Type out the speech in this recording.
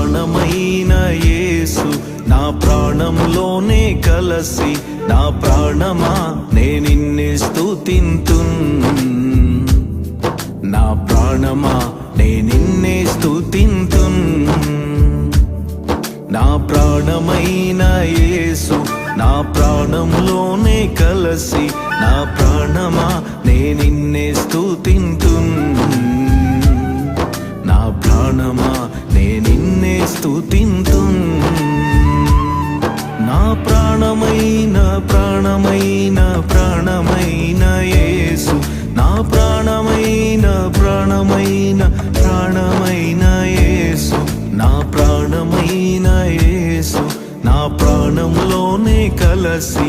ప్రాణమైన యేసు నా ప్రాణంలోనే కలసి నా ప్రాణమా నే నిన్నే స్తుతింతున్ నా ప్రాణమా నే నిన్నే స్తుతింతున్ నా ప్రాణమైన యేసు నా ప్రాణంలోనే కలసి నా ప్రాణమా నే నిన్నే స్తుతింతున్ నా ప్రాణమా నే నిన్నే స్తుతింతున్ నా ప్రాణమైన ప్రాణమైన ప్రాణమైన యేసు నా ప్రాణమైన ప్రాణమైన ప్రాణమైన యేసు నా ప్రాణమైన యేసు నా ప్రాణంలోనే కలసి